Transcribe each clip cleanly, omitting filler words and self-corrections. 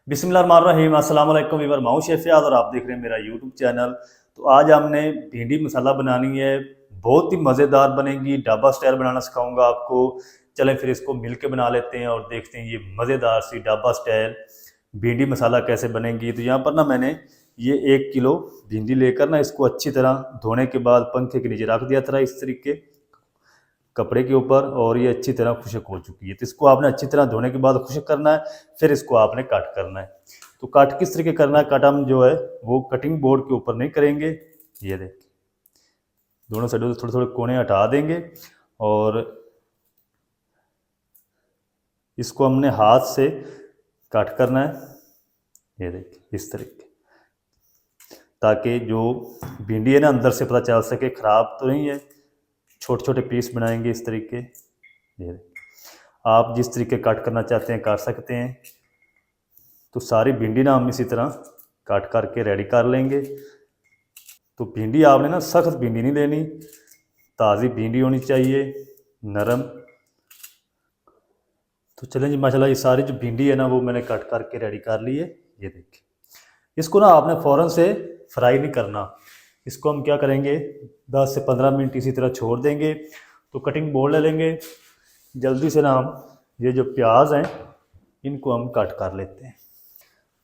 बिस्मिल्लाहिर्रहमानिर्रहीम। अस्सलाम वालेकुम वीवर, माऊ शेफ याद और आप देख रहे हैं मेरा यूट्यूब चैनल। तो आज हमने भिंडी मसाला बनानी है, बहुत ही मज़ेदार बनेगी। ढाबा स्टाइल बनाना सिखाऊंगा आपको। चलें फिर इसको मिल के बना लेते हैं और देखते हैं ये मज़ेदार सी ढाबा स्टाइल भिंडी मसाला कैसे बनेगी। तो यहाँ पर ना मैंने ये 1 किलो भिंडी लेकर ना इसको अच्छी तरह धोने के बाद पंखे के नीचे रख दिया था इस तरीके कपड़े के ऊपर, और ये अच्छी तरह खुश्क हो चुकी है। तो इसको आपने अच्छी तरह धोने के बाद खुश्क करना है, फिर इसको आपने कट करना है। तो कट किस तरीके करना है, कट हम जो है वो कटिंग बोर्ड के ऊपर नहीं करेंगे। ये देखिए दोनों साइडों से थोड़े थोड़े कोने हटा देंगे और इसको हमने हाथ से कट करना है। ये देखिए इस तरीके, ताकि जो भिंडी है ना अंदर से पता चल सके ख़राब तो नहीं है। छोटे छोटे पीस बनाएंगे इस तरीके। ये आप जिस तरीके कट करना चाहते हैं कर सकते हैं। तो सारी भिंडी ना हम इसी तरह काट करके रेडी कर लेंगे। तो भिंडी आपने ना सख्त भिंडी नहीं लेनी, ताज़ी भिंडी होनी चाहिए, नरम। तो चलें जी, माशाल्लाह ये सारी जो भिंडी है ना वो मैंने कट करके रेडी कर ली है। ये देखिए, इसको ना आपने फ़ौरन से फ्राई नहीं करना। इसको हम क्या करेंगे, 10 से 15 मिनट इसी तरह छोड़ देंगे। तो कटिंग बोर्ड ले लेंगे, जल्दी से ना हम ये जो प्याज हैं इनको हम कट कर लेते हैं।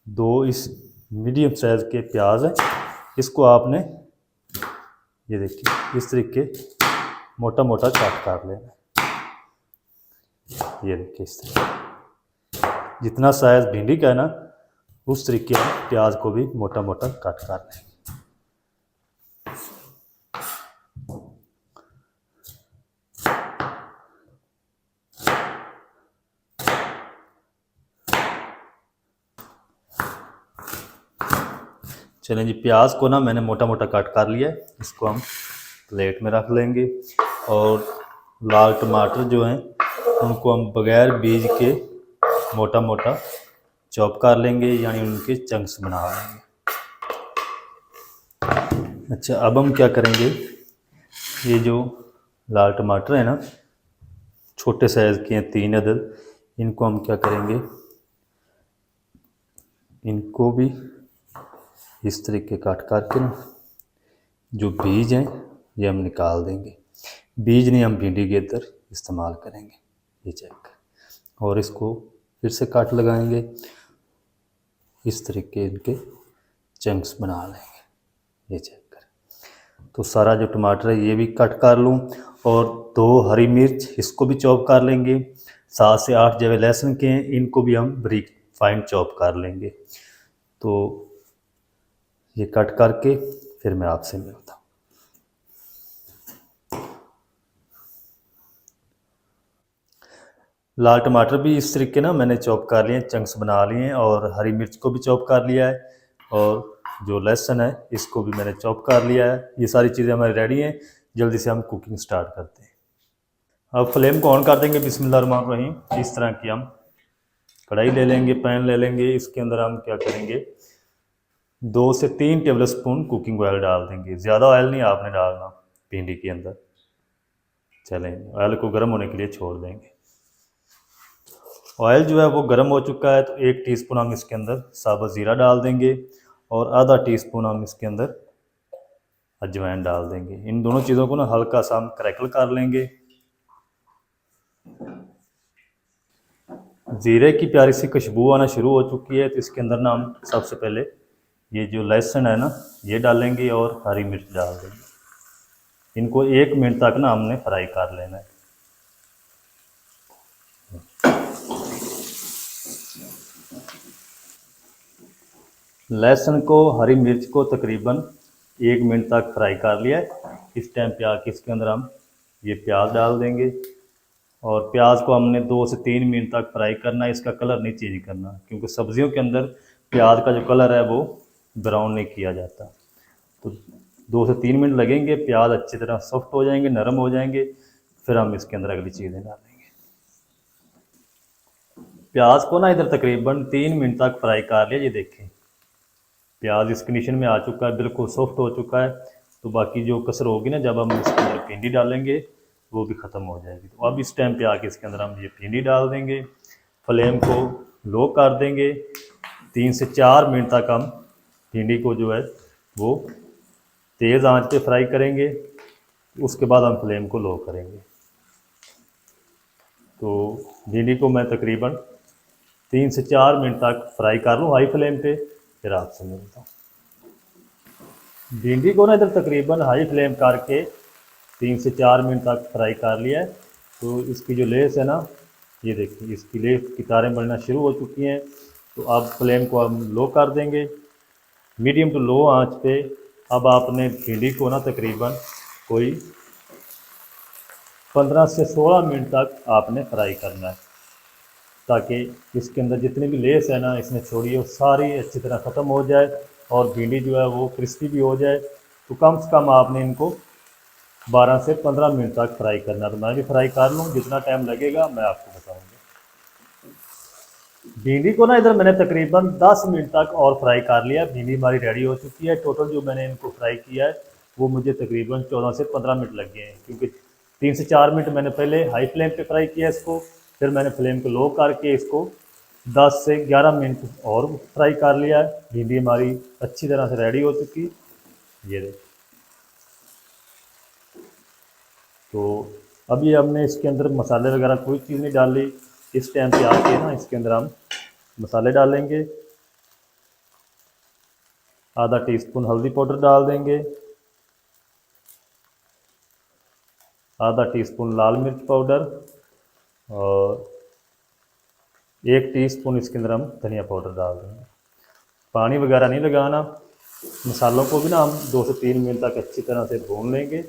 2 इस मीडियम साइज़ के प्याज हैं, इसको आपने ये देखिए इस तरीके मोटा मोटा कट कर लेना। ये देखिए इस तरह जितना साइज़ भिंडी का है ना उस तरीके प्याज को भी मोटा मोटा कट कर लेंगे। चलें जी, प्याज को ना मैंने मोटा मोटा कट कर लिया है, इसको हम प्लेट में रख लेंगे। और लाल टमाटर जो हैं उनको हम बग़ैर बीज के मोटा मोटा चॉप कर लेंगे, यानी उनके चंक्स बना लेंगे। अच्छा, अब हम क्या करेंगे, ये जो लाल टमाटर है ना छोटे साइज़ के हैं 3 अदद, इनको हम क्या करेंगे, इनको भी इस तरीके काट करके ना जो बीज हैं ये हम निकाल देंगे। बीज नहीं हम भिंडी के अंदर इस्तेमाल करेंगे। ये चेक, और इसको फिर से काट लगाएंगे, इस तरीके इनके चंक्स बना लेंगे। ये चेक करें। तो सारा जो टमाटर है ये भी कट कर लूँ, और 2 हरी मिर्च इसको भी चॉप कर लेंगे। 7 से 8 जवे लहसुन के हैं, इनको भी हम बारीक फाइन चॉप कर लेंगे। तो ये कट करके फिर मैं आपसे मिलता हूँ। लाल टमाटर भी इस तरीके ना मैंने चॉप कर लिए हैं, चंक्स बना लिए हैं, और हरी मिर्च को भी चॉप कर लिया है, और जो लहसुन है इसको भी मैंने चॉप कर लिया है। ये सारी चीज़ें हमारी रेडी हैं, जल्दी से हम कुकिंग स्टार्ट करते हैं। अब फ्लेम को ऑन कर देंगे। बिस्मिल्लाहिर्रहमानिर्रहीम। इस तरह की हम कढ़ाई ले लेंगे, पैन ले लेंगे, इसके अंदर हम क्या करेंगे 2 से 3 टेबल स्पून कुकिंग ऑयल डाल देंगे। ज़्यादा ऑयल नहीं आपने डालना भिंडी के अंदर। चलें, ऑयल को गर्म होने के लिए छोड़ देंगे। ऑयल जो है वो गर्म हो चुका है, तो 1 टीस्पून हम इसके अंदर साबुत ज़ीरा डाल देंगे, और आधा टीस्पून हम इसके अंदर अजवाइन डाल देंगे। इन दोनों चीज़ों को ना हल्का सा हम क्रैकल कर लेंगे। ज़ीरे की प्यारी सी खुशबू आना शुरू हो चुकी है, तो इसके अंदर ना हम सबसे पहले ये जो लहसुन है ना ये डालेंगे, और हरी मिर्च डाल देंगे। इनको 1 मिनट तक ना हमने फ्राई कर लेना है। लहसुन को, हरी मिर्च को तकरीबन 1 मिनट तक फ्राई कर लिया है। इस टाइम पे आके इसके अंदर हम ये प्याज डाल देंगे, और प्याज को हमने 2 से 3 मिनट तक फ्राई करना है। इसका कलर नहीं चेंज करना, क्योंकि सब्जियों के अंदर प्याज का जो कलर है वो ब्राउन नहीं किया जाता। तो 2 से 3 मिनट लगेंगे, प्याज अच्छी तरह सॉफ्ट हो जाएंगे, नरम हो जाएंगे, फिर हम इसके अंदर अगली चीज़ें डालेंगे। प्याज को ना इधर तकरीबन 3 मिनट तक फ्राई कर लिया। ये देखें प्याज इस कंडीशन में आ चुका है, बिल्कुल सॉफ्ट हो चुका है। तो बाकी जो कसर होगी ना जब हम इसके अंदर भिंडी डालेंगे वो भी ख़त्म हो जाएगी। तो अब इस टाइम पे आके इसके अंदर हम ये भिंडी डाल देंगे, फ्लेम को लो कर देंगे, 3 से 4 मिनट तक हम भिंडी को जो है वो तेज़ आंच पे फ्राई करेंगे। उसके बाद हम फ्लेम को लो करेंगे। तो भिंडी को मैं तकरीबन 3 से 4 मिनट तक फ्राई कर लूँ हाई फ्लेम पे, फिर आपसे मिलता हूँ। भिंडी को ना इधर तकरीबन हाई फ्लेम करके 3 से 4 मिनट तक फ्राई कर लिया है। तो इसकी जो लेस है ना, ये देखिए इसकी लेस की तारें बनना शुरू हो चुकी हैं। तो अब फ्लेम को हम लो कर देंगे, मीडियम टू लो आंच पे। अब आपने भिंडी को ना तकरीबन कोई 15 से 16 मिनट तक आपने फ्राई करना है, ताकि इसके अंदर जितनी भी लेस है ना इसने छोड़ी है वो सारी अच्छी तरह ख़त्म हो जाए और भिंडी जो है वो क्रिस्पी भी हो जाए। तो कम से कम आपने इनको 12 से 15 मिनट तक फ्राई करना। तो मैं भी फ्राई कर लूँ, जितना टाइम लगेगा मैं आपको बताऊँगा। भिंडी को ना इधर मैंने तकरीबन 10 मिनट तक और फ्राई कर लिया। भिंडी हमारी रेडी हो चुकी है। टोटल जो मैंने इनको फ्राई किया है वो मुझे तकरीबन 14 से 15 मिनट लग गए हैं, क्योंकि 3 से 4 मिनट मैंने पहले हाई फ्लेम पे फ्राई किया इसको, फिर मैंने फ्लेम को लो करके इसको 10 से 11 मिनट और फ्राई कर लिया है। भिंडी हमारी अच्छी तरह से रेडी हो चुकी। ये देखिए, तो अब ये हमने इसके अंदर मसाले वगैरह कोई चीज़ नहीं डाली। इस टाइम पे आके ना इसके अंदर हम मसाले डालेंगे। आधा टीस्पून हल्दी पाउडर डाल देंगे, आधा टीस्पून लाल मिर्च पाउडर और 1 टीस्पून इसके अंदर हम धनिया पाउडर डाल देंगे। पानी वगैरह नहीं लगाना। मसालों को भी ना हम 2 से 3 मिनट तक अच्छी तरह से भून लेंगे।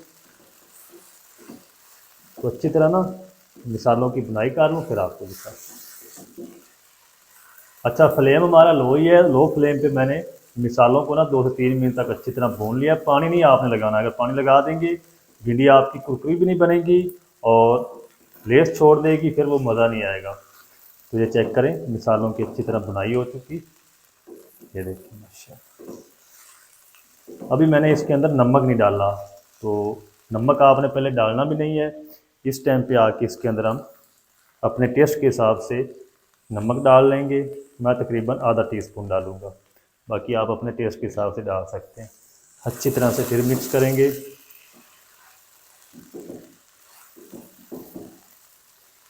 तो अच्छी तरह ना मसालों की बुनाई कर लूँ, फिर आपको दिखा। अच्छा, फ्लेम हमारा लो ही है। लो फ्लेम पे मैंने मिसालों को ना 2 से 3 मिनट तक अच्छी तरह भून लिया। पानी नहीं आपने लगाना। अगर पानी लगा देंगे भिंडी आपकी कुरकुरी भी नहीं बनेगी और लेस छोड़ देगी, फिर वो मज़ा नहीं आएगा। तो ये चेक करें, मिसालों की अच्छी तरह बुनाई हो चुकी। ये देखिए माशाल्लाह। अभी मैंने इसके अंदर नमक नहीं डाला, तो नमक आपने पहले डालना भी नहीं है। इस टाइम पे आके इसके अंदर हम अपने टेस्ट के हिसाब से नमक डाल लेंगे। मैं तकरीबन आधा टीस्पून डालूँगा, बाकी आप अपने टेस्ट के हिसाब से डाल सकते हैं। अच्छी तरह से फिर मिक्स करेंगे।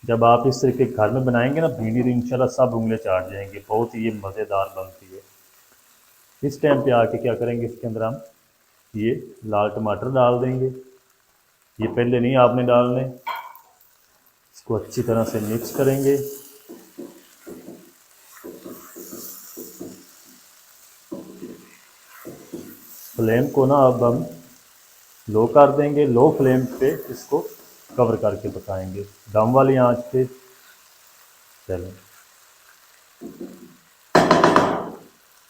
जब आप इस तरीके घर में बनाएंगे ना भिंडी, तो इंशाल्लाह सब उंगलियां चाट जाएंगे। बहुत ही ये मज़ेदार बनती है। इस टाइम पे आके क्या करेंगे, इसके अंदर हम ये लाल टमाटर डाल देंगे। ये पहले नहीं आपने डालने। इसको अच्छी तरह से मिक्स करेंगे। फ्लेम को ना अब हम लो कर देंगे। लो फ्लेम पे इसको कवर करके पकाएंगे, दम वाली आंच पे। चलें,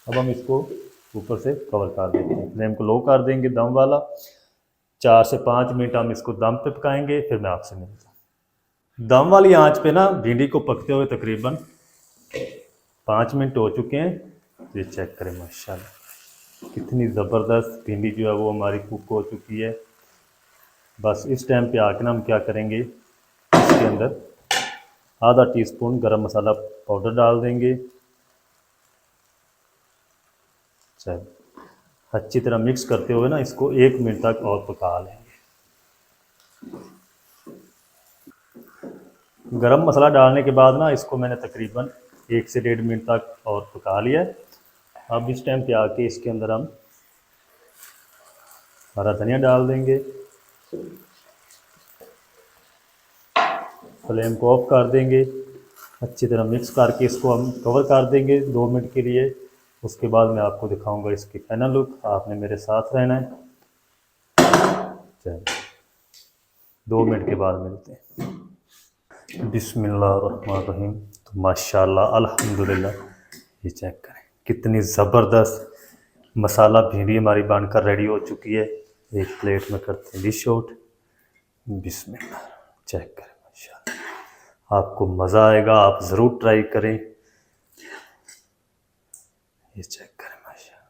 अब हम इसको ऊपर से कवर कर देंगे। फ्लेम को लो कर देंगे, दम वाला। 4 से 5 मिनट हम इसको दम पे पकाएंगे, फिर मैं आपसे मिलता हूँ। दम वाली आंच पे ना भिंडी को पकते हुए तकरीबन 5 मिनट हो चुके हैं। ये चेक करें माशाल्लाह, कितनी ज़बरदस्त भिंडी जो है वो हमारी कुक हो चुकी है। बस इस टाइम पे आके ना हम क्या करेंगे, इसके अंदर आधा टीस्पून गरम मसाला पाउडर डाल देंगे। चल, अच्छी तरह मिक्स करते हुए ना इसको 1 मिनट तक और पका लेंगे। गरम मसाला डालने के बाद ना इसको मैंने तकरीबन 1 से 1.5 मिनट तक और पका लिया है। अब इस टाइम पे आके इसके अंदर हम हरा धनिया डाल देंगे। फ्लेम को ऑफ कर देंगे। अच्छी तरह मिक्स करके इसको हम कवर कर देंगे 2 मिनट के लिए। उसके बाद मैं आपको दिखाऊंगा इसकी फाइनल लुक। आपने मेरे साथ रहना है। चलिए, 2 मिनट के बाद मिलते हैं। बिस्मिल्लाहिर्रहमानिर्रहीम। तो माशाल्लाह अल्हम्दुलिल्लाह, ये चेक करें कितनी ज़बरदस्त मसाला भिंडी हमारी बनकर रेडी हो चुकी है। एक प्लेट में करते हैं डिश आउट। बिस्मिल्लाह, चेक करें माशाल्लाह, आपको मज़ा आएगा। आप ज़रूर ट्राई करें। ये चेक करें माशाल्लाह।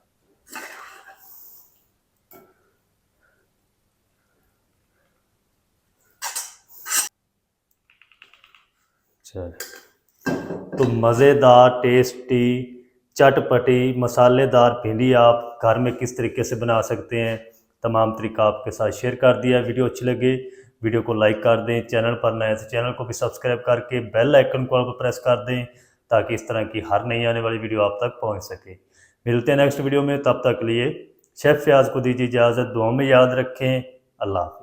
चलिए, तो मज़ेदार टेस्टी चटपटी मसालेदार भिंडी आप घर में किस तरीके से बना सकते हैं, तमाम तरीका आपके साथ शेयर कर दिया। वीडियो अच्छी लगे वीडियो को लाइक कर दें, चैनल पर नए तो चैनल को भी सब्सक्राइब करके बेल आइकन को प्रेस कर दें ताकि इस तरह की हर नई आने वाली वीडियो आप तक पहुंच सके। मिलते हैं नेक्स्ट वीडियो में, तब तक के लिए शेफ़ फयाज़ को दीजिए इजाज़त। दुआ में याद रखें। अल्लाह हाफ़िज़।